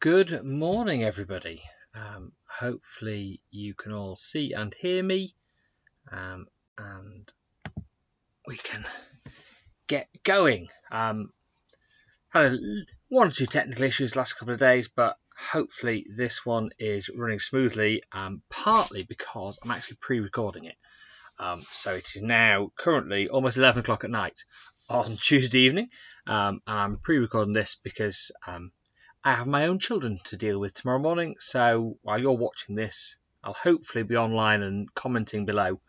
Good morning, everybody. Hopefully you can all see and hear me, and we can get going. Had one or two technical issues the last couple of days, but hopefully this one is running smoothly, partly because I'm actually pre-recording it. So it is now currently almost 11 o'clock at night on Tuesday evening, and I'm pre-recording this because I have my own children to deal with tomorrow morning, so while you're watching this, I'll hopefully be online and commenting below,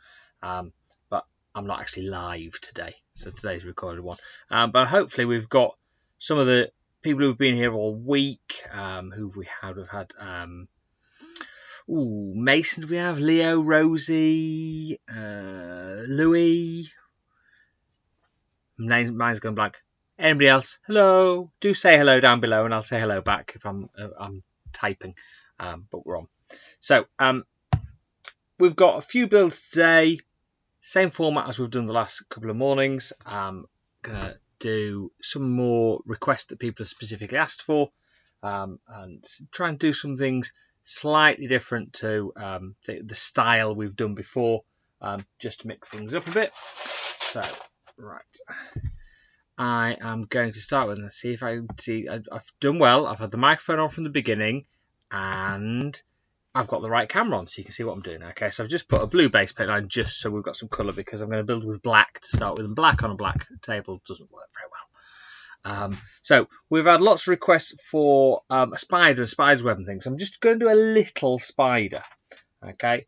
but I'm not actually live today, so today's recorded one. But hopefully we've got some of the people who've been here all week, who we have. We've had Mason, we have Leo, Rosie, Louis. Mine's gone blank. Anybody else? Hello. Do say hello down below, and I'll say hello back if I'm typing. But we're on. So we've got a few builds today. Same format as we've done the last couple of mornings. I'm gonna do some more requests that people have specifically asked for, and try and do some things slightly different to the style we've done before, just to mix things up a bit. So right. I am going to start with, let's see if I can see. I've done well. I've had the microphone on from the beginning, and I've got the right camera on, so you can see what I'm doing. Okay, so I've just put a blue base plate line just so we've got some colour, because I'm going to build with black to start with, and black on a black table doesn't work very well. So we've had lots of requests for a spider and spider's web and things. I'm just going to do a little spider. Okay,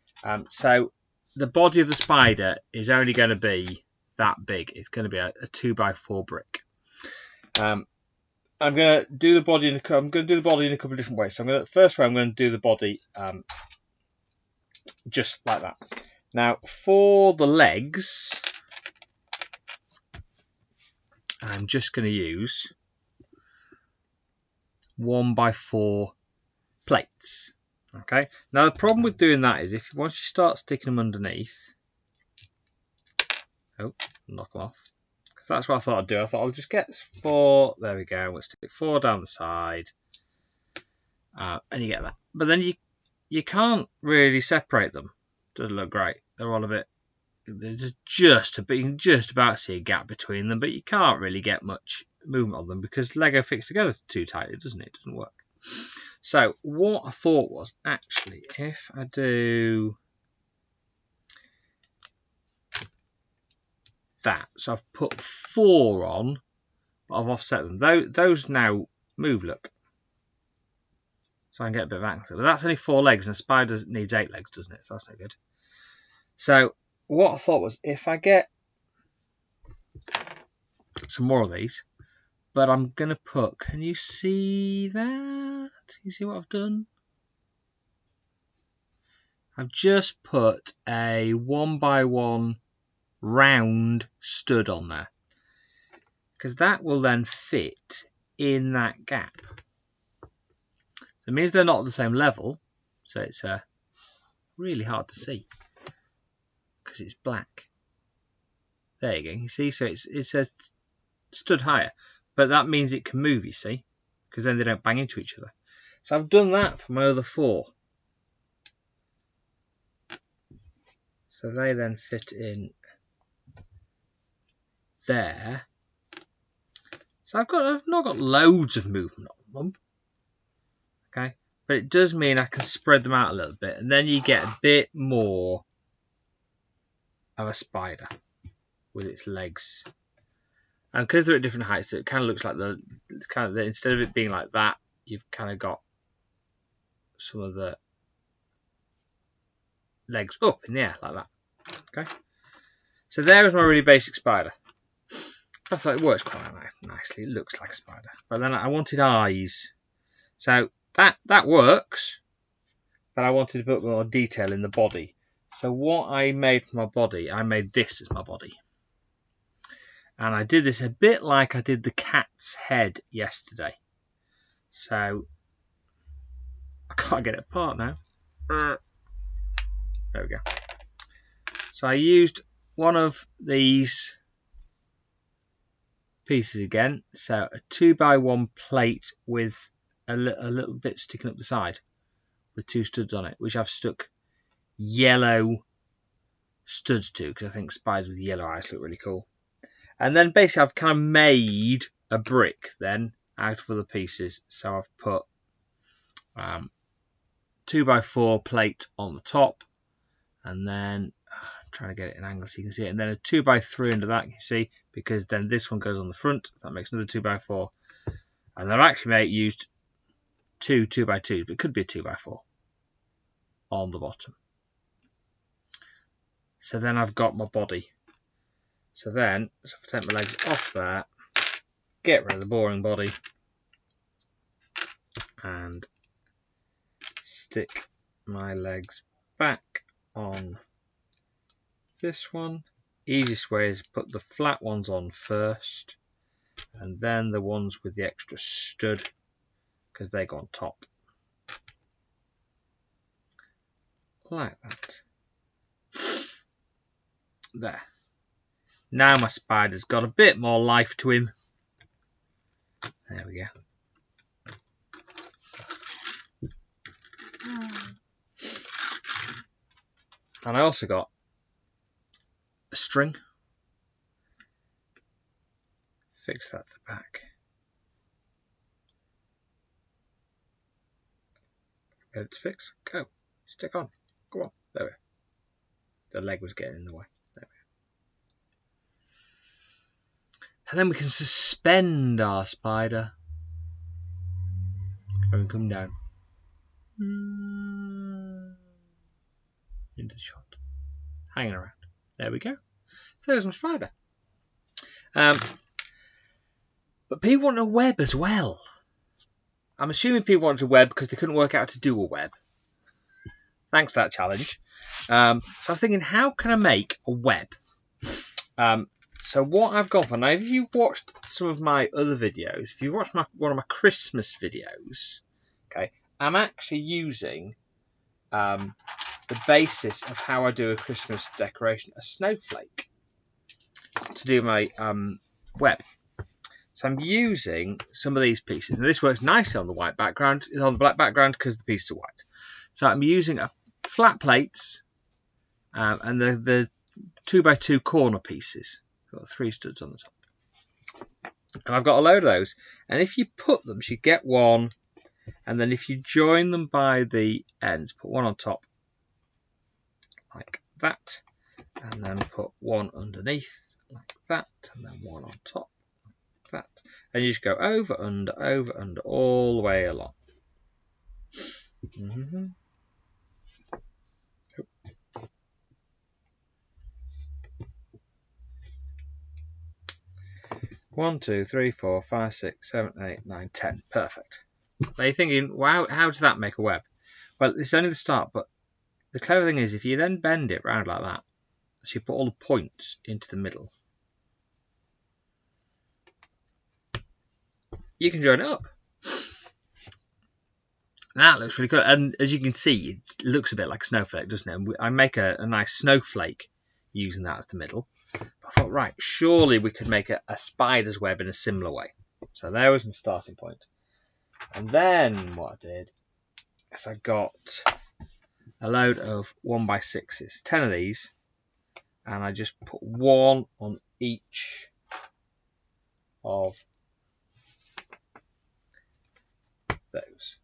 so the body of the spider is only going to be that big. It's going to be a 2x4 brick. I'm going to do the body in a couple of different ways. So first way I'm going to do the body just like that. Now for the legs, I'm just going to use 1x4 plates. Okay. Now the problem with doing that is once you start sticking them underneath, knock them off. Because that's what I thought I'd do. I thought I'll just get 4. There we go. We'll stick 4 down the side, and you get that. But then you can't really separate them. Doesn't look great. They're all a bit. There's just about see a gap between them, but you can't really get much movement on them because Lego fits together too tightly, doesn't it? It doesn't work. So what I thought was, actually, if I do that, so I've put 4 on, but I've offset them. Those now move, look. So I can get a bit of angle. But that's only 4 legs, and a spider needs 8 legs, doesn't it? So that's no good. So what I thought was, if I get some more of these, but I'm going to put, can you see that? You see what I've done? I've just put a 1x1 round stud on there, because that will then fit in that gap. So it means they're not at the same level, so it's really hard to see because it's black. There you go. You see, so it says stood higher, but that means it can move, you see, because then they don't bang into each other. So I've done that for my other 4. So they then fit in there. So I've not got loads of movement on them. Okay, but it does mean I can spread them out a little bit, and then you get a bit more of a spider with its legs. And because they're at different heights, it kind of looks like instead of it being like that, you've kind of got some of the legs up in the air like that. Okay, so there is my really basic spider. I thought it works quite nicely. It looks like a spider, but then I wanted eyes, so that works. But I wanted to put more detail in the body. So what I made for my body, I made this as my body. And I did this a bit like I did the cat's head yesterday. So I can't get it apart now. There we go. So I used one of these pieces again. So a 2x1 plate with a little bit sticking up the side with 2 studs on it, which I've stuck yellow studs to because I think spiders with yellow eyes look really cool. And then basically I've kind of made a brick then out of other pieces. So I've put 2x4 plate on the top, and then I'm trying to get it in angle so you can see it, and then a 2x3 under that, you see, because then this one goes on the front. That makes another 2x4, and I've actually used 2 2x2s, but it could be a 2x4 on the bottom. So then I've got my body. So then, if I take my legs off there, get rid of the boring body, and stick my legs back on this one. Easiest way is put the flat ones on first, and then the ones with the extra stud, because they go on top. Like that. There. Now my spider's got a bit more life to him. There we go. And I also got a string. Fix that to the back. Get it to fix. Go. Stick on. Go on. There we go. The leg was getting in the way. There we go. And then we can suspend our spider and come down into the shot, hanging around. There we go. So there's my spider. But people want a web as well. I'm assuming people wanted a web because they couldn't work out how to do a web. Thanks for that challenge. So I was thinking, how can I make a web? So what I've gone for, now if you've watched some of my other videos, if you've watched one of my Christmas videos, okay, I'm actually using the basis of how I do a Christmas decoration, a snowflake, to do my web. So I'm using some of these pieces, and this works nicely on the white background, on the black background because the pieces are white. So I'm using flat plates and the 2x2 corner pieces. Got 3 studs on the top, and I've got a load of those. And if you put them, you get one, and then if you join them by the ends, put one on top like that, and then put one underneath like that, and then one on top like that, and you just go over, under, all the way along. Mm-hmm. 1, 2, 3, 4, 5, 6, 7, 8, 9, 10. Perfect. Now you're thinking, wow, how does that make a web? Well, it's only the start, but the clever thing is if you then bend it round like that, so you put all the points into the middle, you can join it up. That looks really good. And as you can see, it looks a bit like a snowflake, doesn't it? I make a nice snowflake using that as the middle. I thought, right, surely we could make a spider's web in a similar way. So there was my starting point. And then what I did is I got a load of 1x6s, 10 of these, and I just put one on each of those.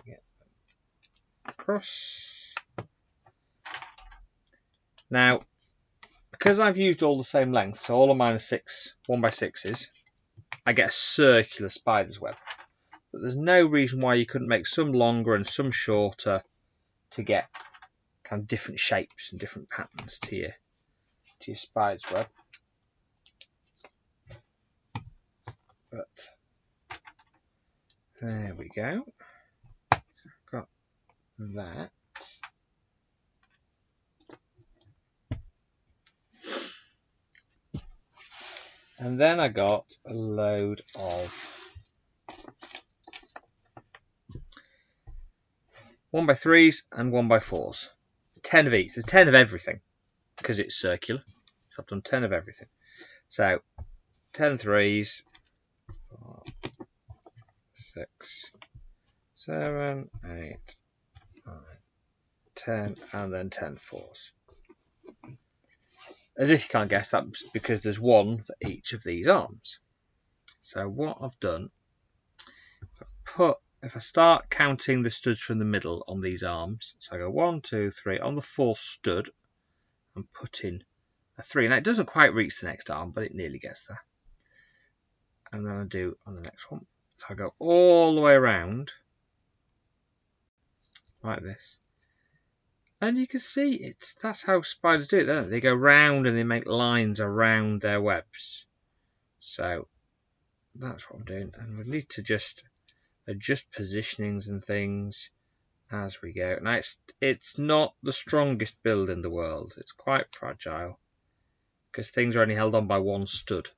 Get them across. Now, because I've used all the same length, so all of mine are 1x6s, I get a circular spider's web. But there's no reason why you couldn't make some longer and some shorter to get kind of different shapes and different patterns to your spider's web. But there we go. Got that. And then I got a load of 1x3s and 1x4s. 10 of each. There's 10 of everything because it's circular. So I've done 10 of everything. So 10 threes, 4, 6, 7, 8, 9, 10, and then 10 fours. As if you can't guess, that's because there's one for each of these arms. So what I've done, if I start counting the studs from the middle on these arms, so I go 1, 2, 3, on the fourth stud, I'm putting a 3. Now it doesn't quite reach the next arm, but it nearly gets there. And then I do on the next one. So I go all the way around, like this. And you can see that's how spiders do it, don't they? They go round and they make lines around their webs. So that's what I'm doing. And we need to just adjust positionings and things as we go. Now it's not the strongest build in the world. It's quite fragile because things are only held on by one stud.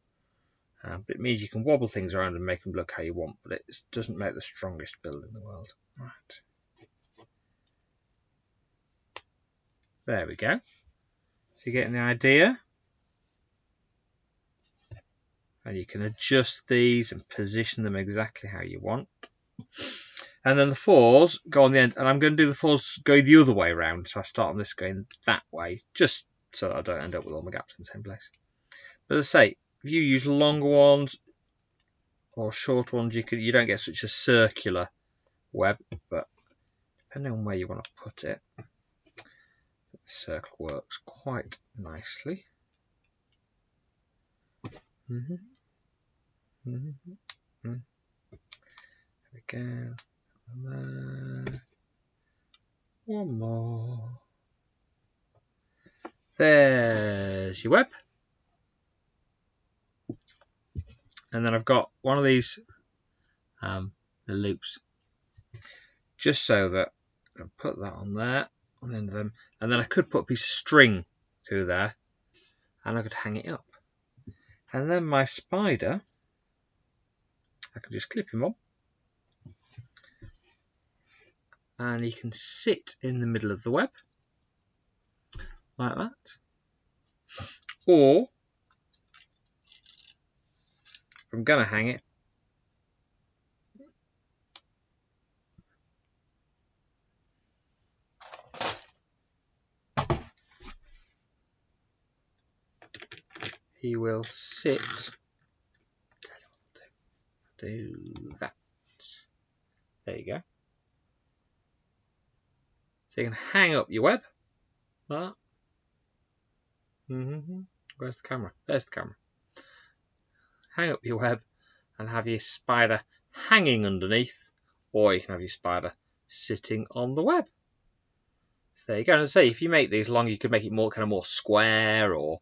But it means you can wobble things around and make them look how you want, but it doesn't make the strongest build in the world. Right. There we go. So you're getting the idea. And you can adjust these and position them exactly how you want. And then the fours go on the end, and I'm going to do the fours go the other way around. So I start on this going that way, just so that I don't end up with all my gaps in the same place. But as I say, if you use longer ones or short ones, you don't get such a circular web, but depending on where you want to put it, the circle works quite nicely. There we go. And there. One more. There's your web. And then I've got one of these the loops, just so that I'll put that on there, on the end of them, and then I could put a piece of string through there, and I could hang it up. And then my spider, I can just clip him on, and he can sit in the middle of the web, like that. Or, if I'm going to hang it, he will sit. Do that. There you go. So you can hang up your web. Like that. Where's the camera? There's the camera. Hang up your web and have your spider hanging underneath, or you can have your spider sitting on the web. So there you go. And as I say, if you make these long, you could make it more square or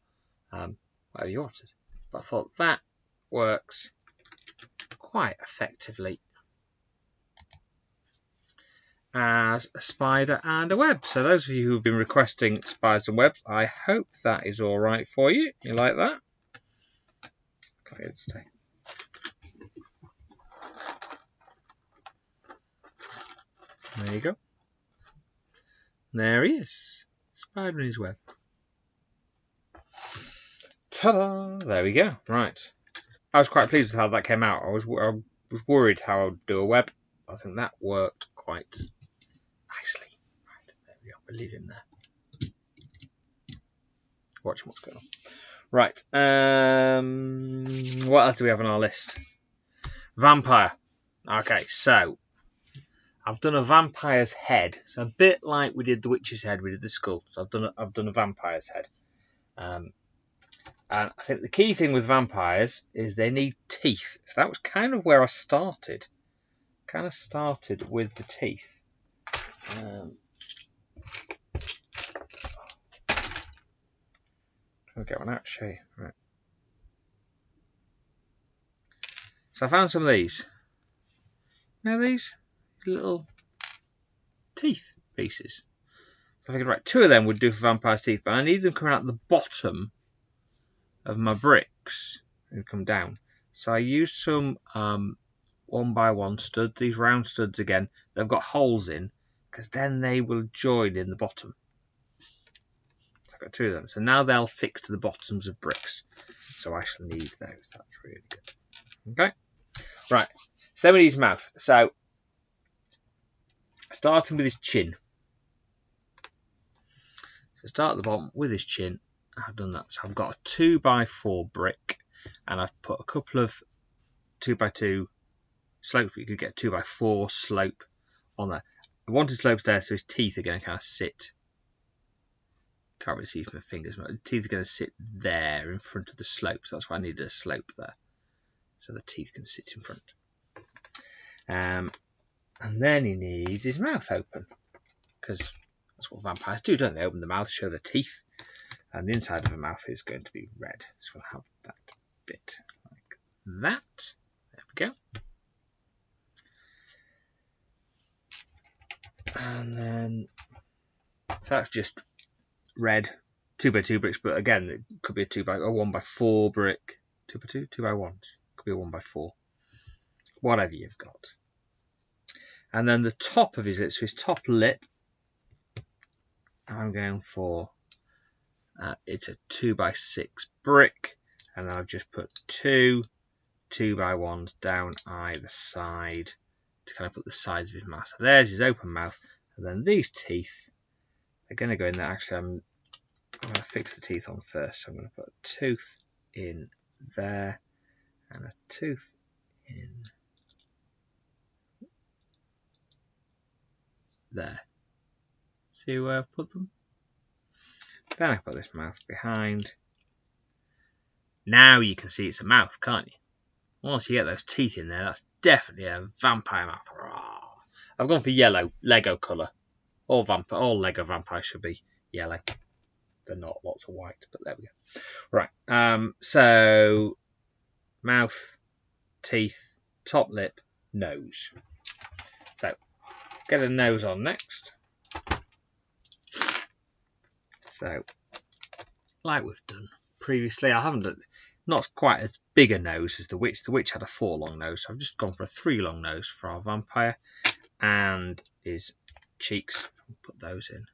whatever you wanted. But I thought that works quite effectively as a spider and a web. So those of you who have been requesting spiders and webs, I hope that is all right for you. You like that? Can't get it to stay. There you go. There he is. Spider in his web. Ta-da! There we go. Right. I was quite pleased with how that came out. I was worried how I'd do a web. I think that worked quite nicely. Right, there we go. We'll leave him there. Watching what's going on. Right. What else do we have on our list? Vampire. Okay, so I've done a vampire's head. So a bit like we did the witch's head, we did the skull. So I've done a vampire's head. And I think the key thing with vampires is they need teeth. So that was kind of where I started. Kind of started with the teeth. I'll get one out to show you. Right. So I found some of these. Now these little teeth pieces. So I figured, right, 2 of them would do for vampire's teeth, but I need them coming out the bottom of my bricks and come down. So I used some 1x1 studs, these round studs again. They've got holes in, because then they will join in the bottom. So I've got 2 of them. So now they'll fix to the bottoms of bricks. So I shall need those. That's really good. Okay. Right. So then we need his mouth. So starting with his chin. So start at the bottom with his chin. I've done that. So I've got a 2x4 brick, and I've put a couple of 2x2 slopes. You could get 2x4 slope on there. I wanted slopes there so his teeth are going to kind of sit. Can't really see from my fingers, but the teeth are going to sit there in front of the slope. So that's why I needed a slope there, so the teeth can sit in front. And then he needs his mouth open, because that's what vampires do, don't they? Open the mouth, show the teeth, and the inside of the mouth is going to be red. So we'll have that bit like that. There we go. And then that's just red 2x2 bricks, but again, it could be a 1x4 brick. 2x2, 2x1. Could be a 1x4. Whatever you've got. And then the top of his lip, so his top lip, I'm going for, it's a 2x6 brick, and then I've just put 2 2x1s down either side to kind of put the sides of his mouth. So there's his open mouth, and then these teeth are going to go in there. Actually, I'm going to fix the teeth on first. So I'm going to put a tooth in there and a tooth in there. See where I've put them? Then I put this mouth behind. Now you can see it's a mouth, can't you? Once you get those teeth in there, that's definitely a vampire mouth. I've gone for yellow, Lego colour. All Lego vampires should be yellow. They're not lots of white, but there we go. Right, so mouth, teeth, top lip, nose. So get a nose on next. So, like we've done previously, I haven't done, not quite as big a nose as the witch. The witch had a 4 long nose, so I've just gone for a 3 long nose for our vampire. And his cheeks, put those in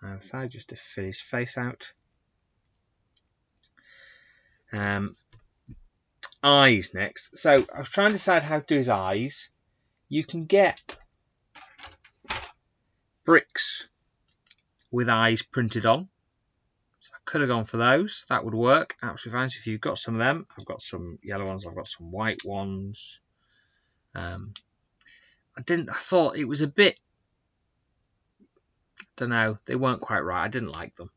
either side just to fill his face out. Eyes next. So I was trying to decide how to do his eyes. You can get bricks with eyes printed on. So I could have gone for those. That would work absolutely fine. So if you've got some of them, I've got some yellow ones, I've got some white ones. I thought it was a bit, don't know, they weren't quite right. I didn't like them.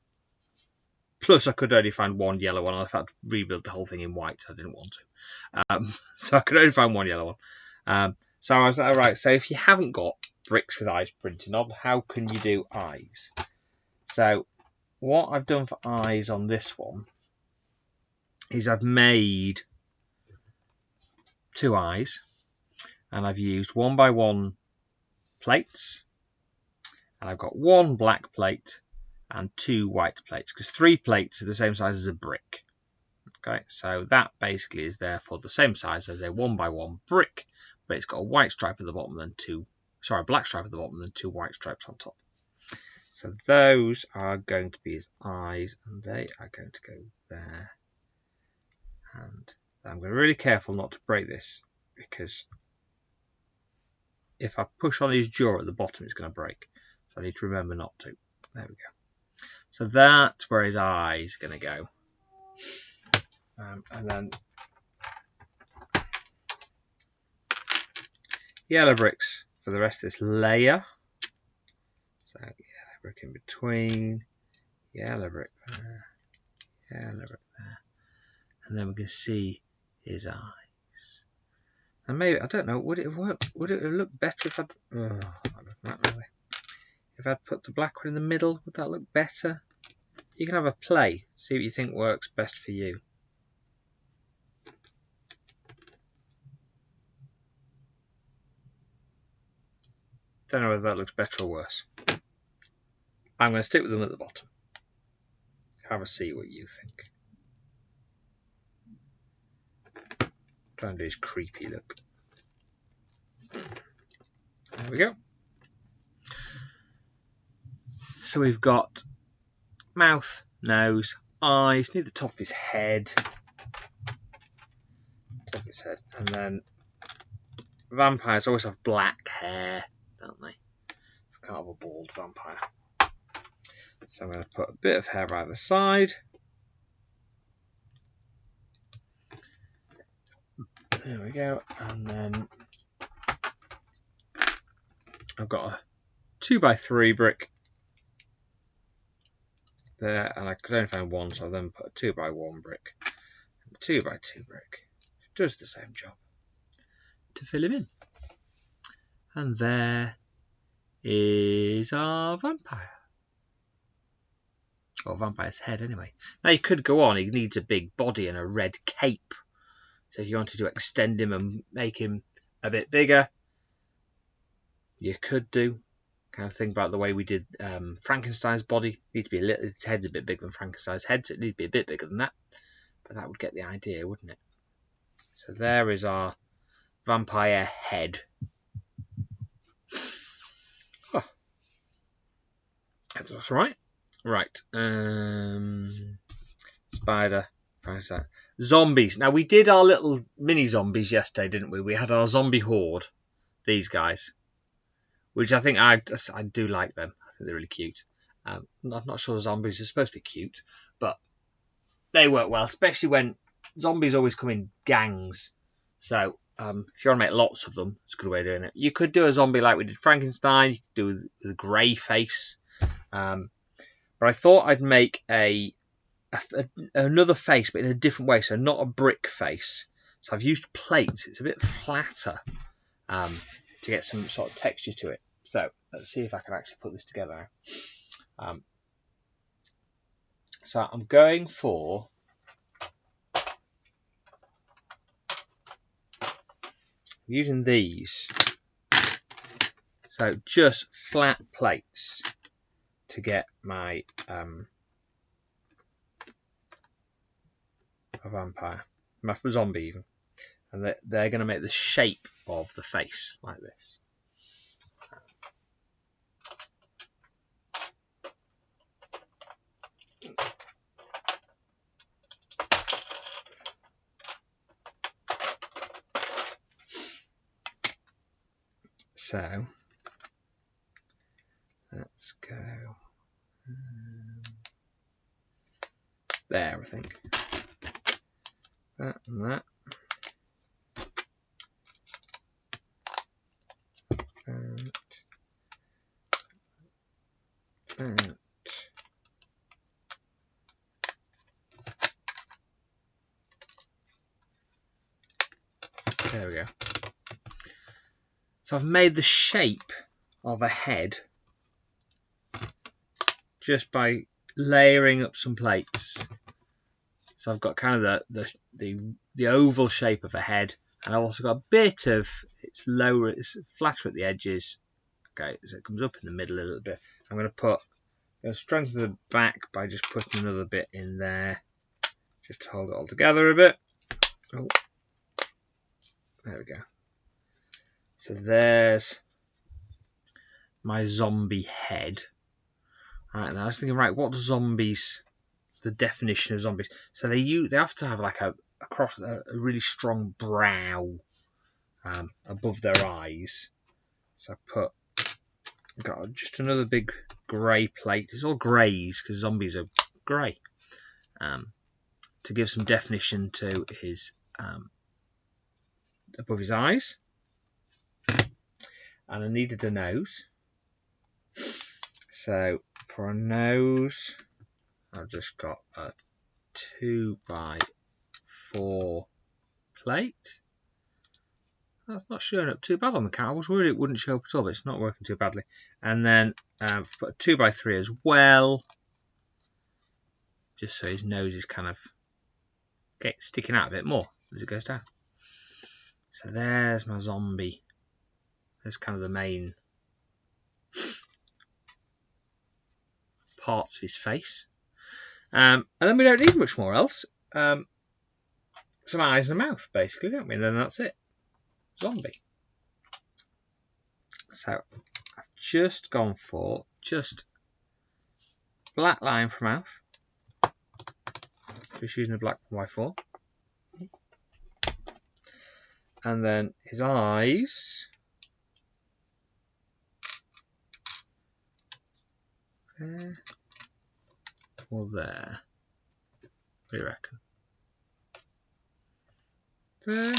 Plus, I could only find one yellow one. I've had to rebuild the whole thing in white, so I didn't want to. So I could only find one yellow one. So I was like, all right, so if you haven't got bricks with eyes printed on, how can you do eyes? So what I've done for eyes on this one is I've made 2 eyes, and I've used 1x1 plates, and I've got 1 black plate and 2 white plates, because 3 plates are the same size as a brick. Okay, so that basically is therefore the same size as a 1x1 brick, but it's got a white stripe at the bottom and black stripe at the bottom and 2 white stripes on top. So those are going to be his eyes, and they are going to go there. And I'm going to be really careful not to break this, because if I push on his jaw at the bottom, it's going to break. So I need to remember not to. There we go. So that's where his eyes are going to go. And then yellow bricks for the rest of this layer. So yellow brick in between, yellow brick there, yellow brick there. And then we can see his eyes. And maybe, I don't know, would it work? Would it look better if I'd, not really. If I'd put the black one in the middle, would that look better? You can have a play, see what you think works best for you. Don't know whether that looks better or worse. I'm going to stick with them at the bottom. Have a see what you think. Try and do his creepy look. There we go. So we've got mouth, nose, eyes, near the top of his head. Top of his head. And then vampires always have black hair, don't they? can't have a bald vampire. So I'm going to put a bit of hair either side. There we go. And then I've got a 2x3 brick there, and I could only find one, so I then put a 2x1 brick, and a 2x2 brick. It does the same job to fill him in. And there is our vampire. Or vampire's head, anyway. Now you could go on. He needs a big body and a red cape. So if you wanted to extend him and make him a bit bigger, you could do. Kind of think about the way we did Frankenstein's body. Need to be its head's a bit bigger than Frankenstein's head, so it needs to be a bit bigger than that. But that would get the idea, wouldn't it? So there is our vampire head. Oh, that looks right. Right. Spider. Frankenstein. Zombies. Now we did our little mini zombies yesterday, didn't we? We had our zombie horde. These guys. Which I think I do like them. I think they're really cute. I'm not sure zombies are supposed to be cute, but they work well, especially when zombies always come in gangs. So if you want to make lots of them, it's a good way of doing it. You could do a zombie like we did Frankenstein. You could do with a grey face. But I thought I'd make another face, but in a different way. So not a brick face. So I've used plates. It's a bit flatter. To get some sort of texture to it. So let's see if I can actually put this together. So I'm going for using these. So just flat plates to get my a vampire, my zombie even. And they're going to make the shape of the face like this. So let's go there, I think. That and that. And there we go. So I've made the shape of a head just by layering up some plates. So I've got kind of the oval shape of a head, and I've also got a bit of it's lower, it's flatter at the edges. Okay, so it comes up in the middle a little bit. I'm going to strengthen the back by just putting another bit in there, just to hold it all together a bit. Oh, there we go. So there's my zombie head. Right, now I was thinking, right, what zombies? The definition of zombies. So they have to have like a really strong brow above their eyes. So I've got just another big grey plate. It's all greys because zombies are grey. To give some definition to his above his eyes. And I needed a nose. So for a nose, I've just got a 2x4 plate. That's not showing up too bad on the camera. I was worried it wouldn't show up at all, but it's not working too badly. And then I've put a 2x3 as well, just so his nose is kind of sticking out a bit more as it goes down. So there's my zombie. There's kind of the main parts of his face. And then we don't need much more else. Some eyes and a mouth, basically, don't we? And then that's it. Zombie. So I've just gone for just black line for mouth. Just using a black 1x4. And then his eyes. There or there? What do you reckon? There?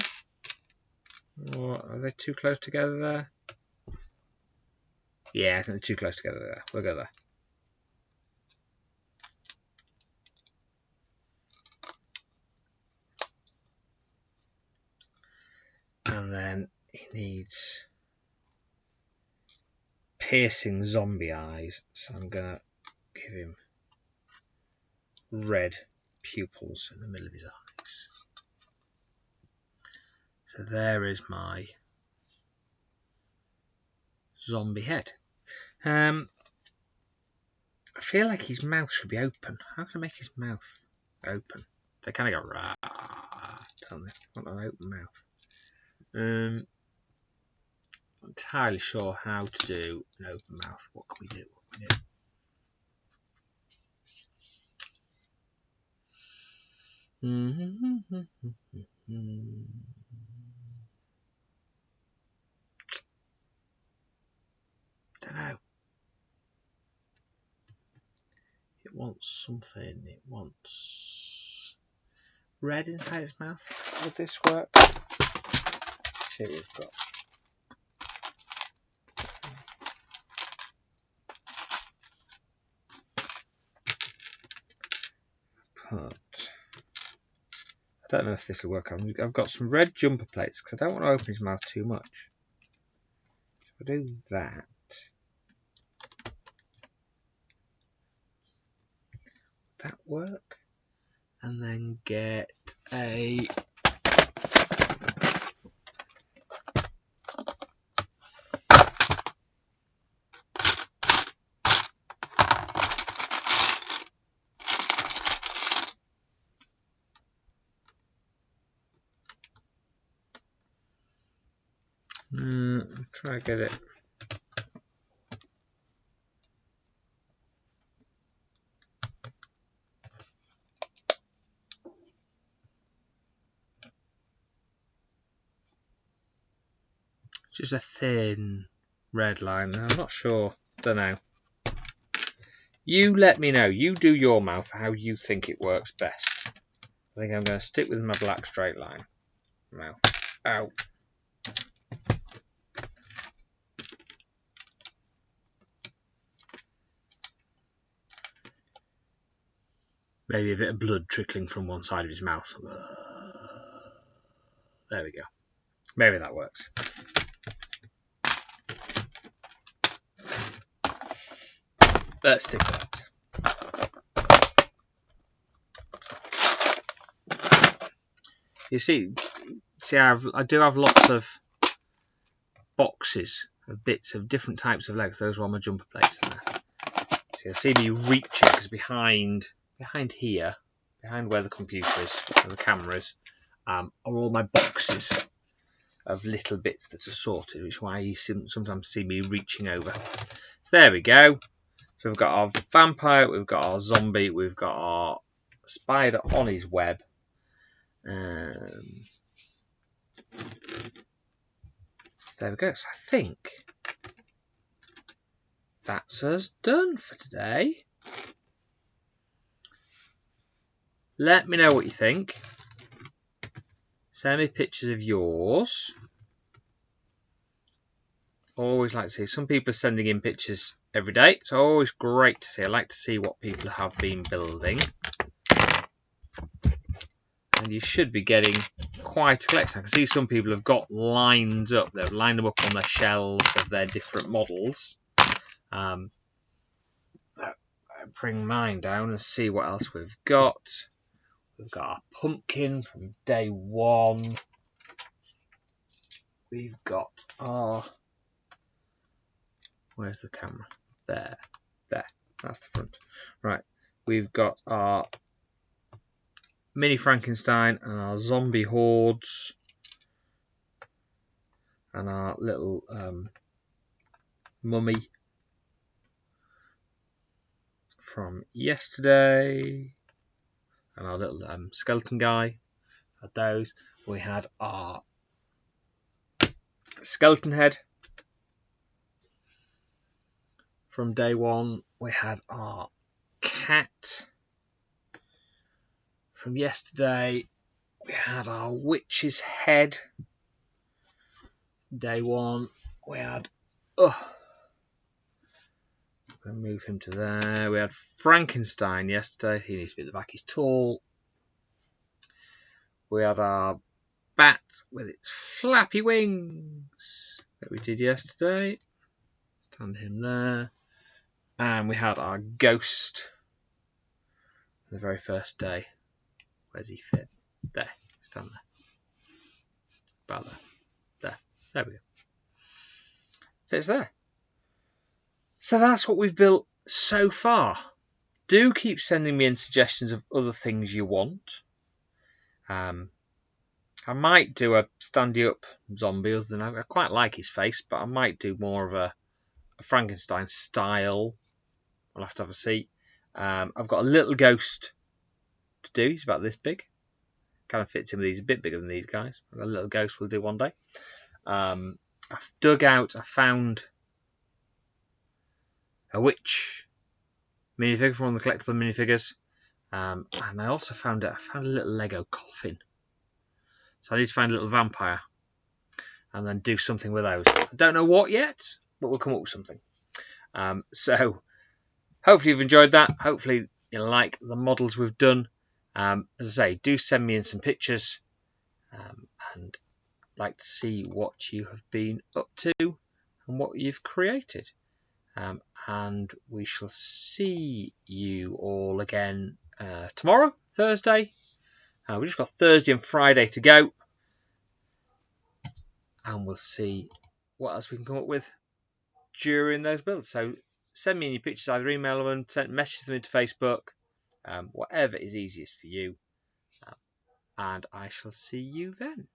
Or are they too close together there? Yeah, I think they're too close together there. We'll go there. And then he needs piercing zombie eyes, so I'm going to give him red pupils in the middle of his eyes. So there is my zombie head. I feel like his mouth should be open. How can I make his mouth open? They kind of go rah, don't they? Not an open mouth. I'm not entirely sure how to do an open mouth. What can we do? Don't know. It wants something. It wants red inside its mouth. Would this work? Let's see what we've got. But I don't know if this will work. I've got some red jumper plates because I don't want to open his mouth too much. So I do that. Would that work? And then get a try to get it. Just a thin red line. I'm not sure. Don't know. You let me know. You do your mouth how you think it works best. I think I'm going to stick with my black straight line. Mouth. Ow. Maybe a bit of blood trickling from one side of his mouth. There we go. Maybe that works. Let's stick with that. You see, I do have lots of boxes of bits of different types of legs. Those are all my jumper plates in there. So you'll see me reaching because behind here, behind where the computer is, where the camera is, are all my boxes of little bits that are sorted, which is why you sometimes see me reaching over. So there we go. So we've got our vampire, we've got our zombie, we've got our spider on his web. There we go. So I think that's us done for today. Let me know what you think. Send me pictures of yours. Always like to see. Some people are sending in pictures every day. It's always great to see. I like to see what people have been building. And you should be getting quite a collection. I can see some people have got lined up. They've lined them up on their shelves of their different models. So I bring mine down and see what else we've got. We've got our pumpkin from day one. We've got our... Where's the camera? There. That's the front. Right. We've got our mini Frankenstein and our zombie hordes. And our little mummy from yesterday. And our little skeleton guy. Had those. We had our skeleton head from day one. we had our cat from yesterday. We had our witch's head. Day 1. We had... I'm going to move him to there. We had Frankenstein yesterday. He needs to be at the back. He's tall. We had our bat with its flappy wings that we did yesterday. Stand him there. And we had our ghost the very first day. Where's he fit? There. Stand there. About there. There. There we go. Fits there. So that's what we've built so far. Do keep sending me in suggestions of other things you want. I might do a stand-you-up zombie, other than I quite like his face, but I might do more of a Frankenstein style. I'll have to have a see. I've got a little ghost to do. He's about this big. Kind of fits in with these, a bit bigger than these guys. A little ghost we'll do one day. I've dug out, I found a witch minifigure from one of the collectible minifigures. And I also found a little Lego coffin. So I need to find a little vampire and then do something with those. I don't know what yet, but we'll come up with something. So hopefully you've enjoyed that. Hopefully you like the models we've done. As I say, do send me in some pictures. And I'd like to see what you have been up to and what you've created. And we shall see you all again tomorrow, Thursday. We've just got Thursday and Friday to go. And we'll see what else we can come up with during those builds. So send me in your pictures, either email them, message them into Facebook, whatever is easiest for you. And I shall see you then.